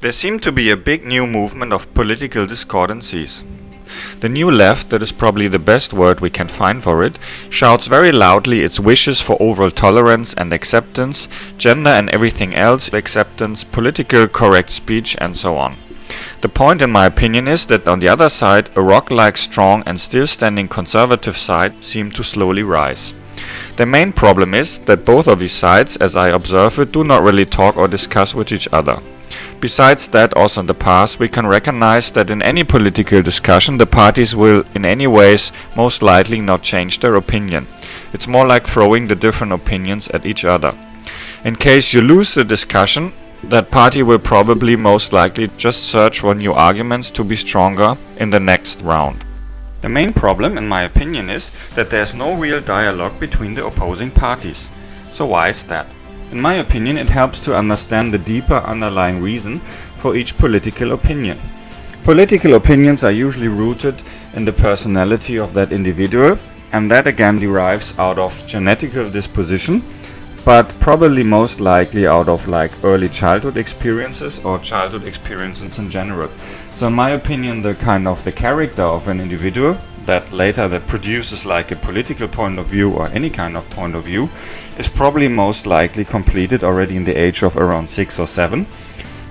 There seemed to be a big new movement of political discordancies. The new left, that is probably the best word we can find for it, shouts very loudly its wishes for overall tolerance and acceptance, gender and everything else acceptance, political correct speech and so on. The point in my opinion is that on the other side, a rock-like strong and still standing conservative side seem to slowly rise. The main problem is that both of these sides, as I observe it, do not really talk or discuss with each other. Besides that, also in the past, we can recognize that in any political discussion the parties will in any ways most likely not change their opinion. It's more like throwing the different opinions at each other. In case you lose the discussion, that party will probably most likely just search for new arguments to be stronger in the next round. The main problem, in my opinion, is that there's no real dialogue between the opposing parties. So why is that? In my opinion, it helps to understand the deeper underlying reason for each political opinion. Political opinions are usually rooted in the personality of that individual, and that again derives out of genetical disposition, but probably most likely out of early childhood experiences or childhood experiences in general. So in my opinion, the character of an individual that produces a political point of view or any kind of point of view is probably most likely completed already in the age of around 6 or 7.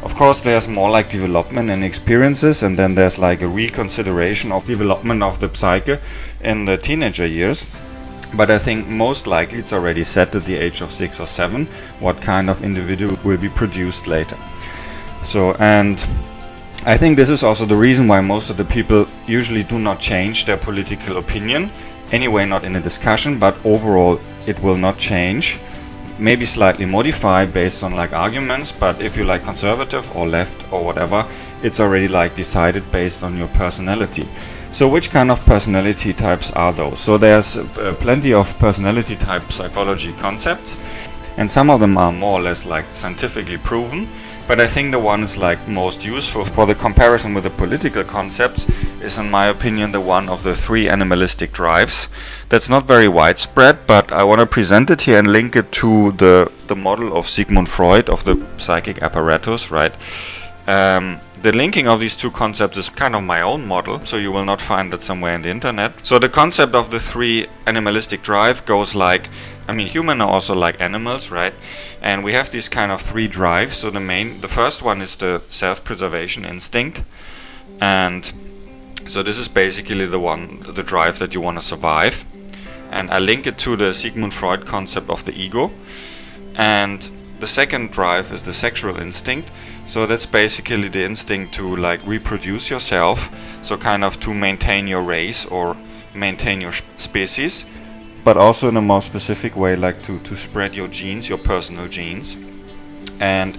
Of course, there's more development and experiences, and then there's a reconsideration of development of the psyche in the teenager years. But I think most likely it's already set at the age of 6 or 7 what kind of individual will be produced later. And I think this is also the reason why most of the people usually do not change their political opinion. Anyway, not in a discussion, but overall it will not change. Maybe slightly modify based on arguments, but if you like conservative or left or whatever, it's already decided based on your personality. So which kind of personality types are those? So there's plenty of personality type psychology concepts, and some of them are more or less scientifically proven, but I think the one is most useful for the comparison with the political concepts is, in my opinion, the one of the 3 animalistic drives. That's not very widespread, but I want to present it here and link it to the model of Sigmund Freud of the psychic apparatus, right? The linking of these 2 concepts is kind of my own model, so you will not find that somewhere in the internet. So the concept of the 3 animalistic drive goes humans are also like animals, right? And we have these kind of 3 drives. So the first one is the self-preservation instinct. And so this is basically the drive that you want to survive. And I link it to the Sigmund Freud concept of the ego. And the second drive is the sexual instinct. So that's basically the instinct to reproduce yourself, so kind of to maintain your race or maintain your species, but also in a more specific way to spread your genes, your personal genes. And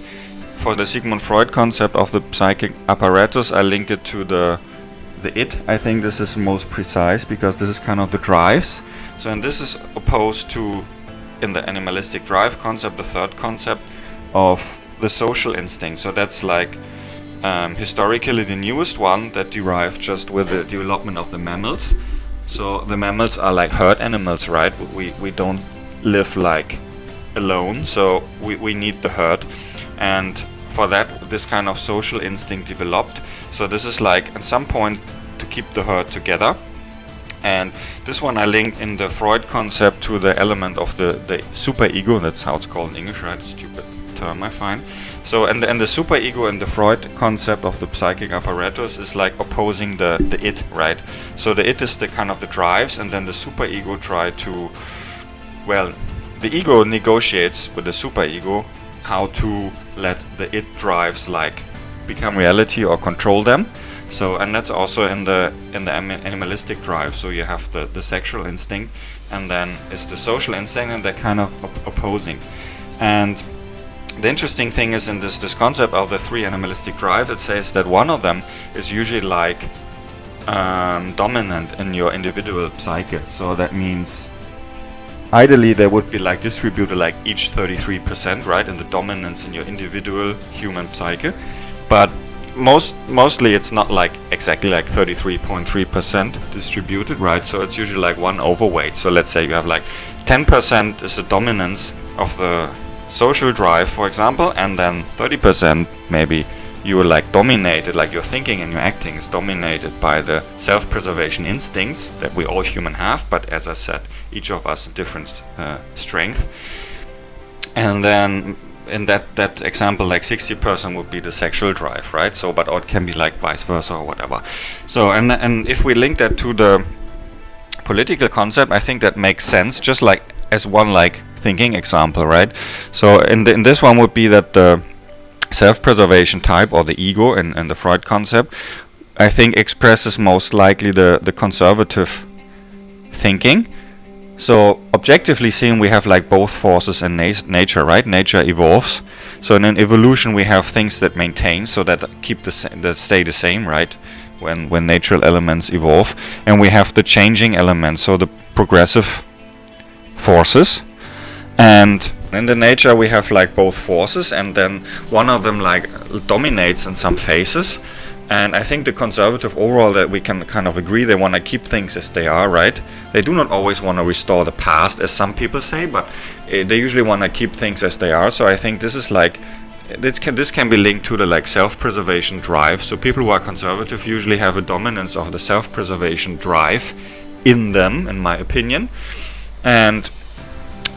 for the Sigmund Freud concept of the psychic apparatus, I link it to the it. I think this is most precise because this is kind of the drives. So and this is opposed to, in the animalistic drive concept, the third concept of the social instinct. So that's historically the newest one that derived just with the development of the mammals. So the mammals are herd animals, right? We don't live alone, so we need the herd, and for that this kind of social instinct developed. So this is at some point to keep the herd together. And this one I linked in the Freud concept to the element of the superego. That's how it's called in English, right? Stupid term, I find. So and the superego in the Freud concept of the psychic apparatus is opposing the it, right? So the it is the kind of the drives, and then the superego the ego negotiates with the superego how to let the it drives become reality or control them. So, and that's also in the animalistic drive. So you have the sexual instinct, and then it's the social instinct, and they're kind of opposing. And the interesting thing is, in this concept of the 3 animalistic drives, it says that one of them is usually dominant in your individual psyche. So that means ideally they would be distributed each 33%, right, in the dominance in your individual human psyche. But mostly it's not exactly 33.3% distributed, right? So it's usually one overweight. So let's say you have 10% is the dominance of the social drive, for example, and then 30% maybe you are like dominated, like your thinking and your acting is dominated by the self-preservation instincts that we all human have, but as I said, each of us a different strength. And then in that example, like 60% would be the sexual drive, right? So, but or it can be like vice versa or whatever. So, and if we link that to the political concept, I think that makes sense, just like as one like thinking example, right? So in this one would be that the self-preservation type, or the ego in the Freud concept, I think expresses most likely the conservative thinking. So objectively seen, we have like both forces in nature, right? Nature evolves. So in an evolution we have things that maintain, so that keep that stay the same, right? When natural elements evolve, and we have the changing elements, so the progressive forces. And in the nature we have like both forces, and then one of them like dominates in some phases. And I think the conservative overall, that we can kind of agree, they want to keep things as they are, right? They do not always want to restore the past, as some people say, but they usually want to keep things as they are. So I think this is like, this can be linked to the like self-preservation drive. So people who are conservative usually have a dominance of the self-preservation drive in them, in my opinion. And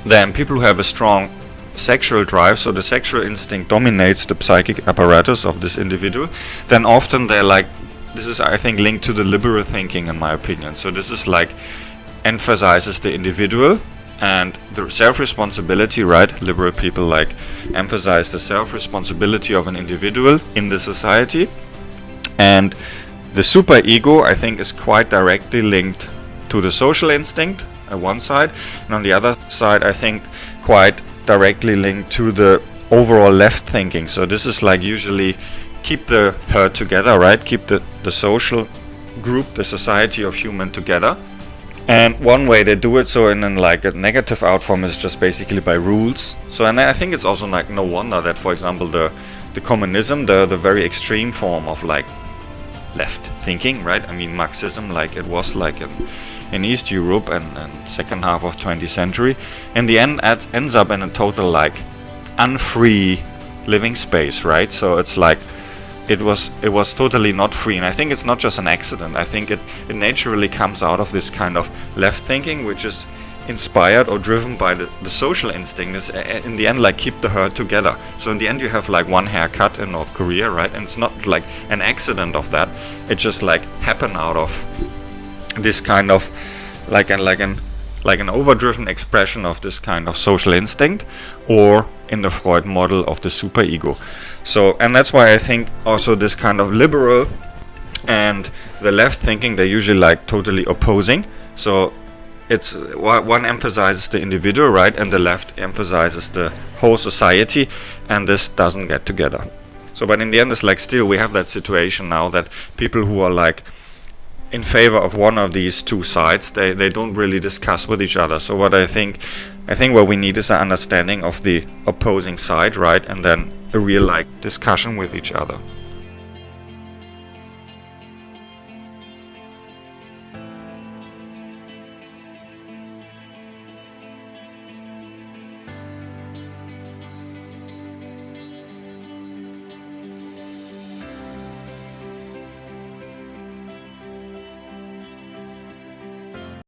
then people who have a strong sexual drive, so the sexual instinct dominates the psychic apparatus of this individual, then often they're like, this is I think linked to the liberal thinking, in my opinion. So this is like emphasizes the individual and the self-responsibility, right? Liberal people like emphasize the self-responsibility of an individual in the society. And the superego, I think, is quite directly linked to the social instinct at one side, and on the other side I think quite directly linked to the overall left thinking. So this is like usually keep the herd together, right? Keep the social group, the society of human together. And one way they do it, so in like a negative outcome, is just basically by rules. So, and I think it's also like no wonder that, for example, the communism, the very extreme form of like left thinking, right? I mean Marxism, like it was like in East Europe and second half of 20th century, in the end ends up in a total like unfree living space, right? So it's like it was totally not free, and I think it's not just an accident. I think it naturally comes out of this kind of left thinking, which is inspired or driven by the social instinct. Is in the end like keep the herd together. So in the end you have like one haircut in North Korea, right? And it's not like an accident of that. It just like happened out of this kind of like an overdriven expression of this kind of social instinct, or in the Freud model of the superego. So, and that's why I think also this kind of liberal and the left thinking, they're usually like totally opposing. So it's one emphasizes the individual, right, and the left emphasizes the whole society, and this doesn't get together. So, but in the end, it's like still we have that situation now that people who are like in favor of one of these two sides, they don't really discuss with each other. So what I think what we need is an understanding of the opposing side, right, and then a real like discussion with each other.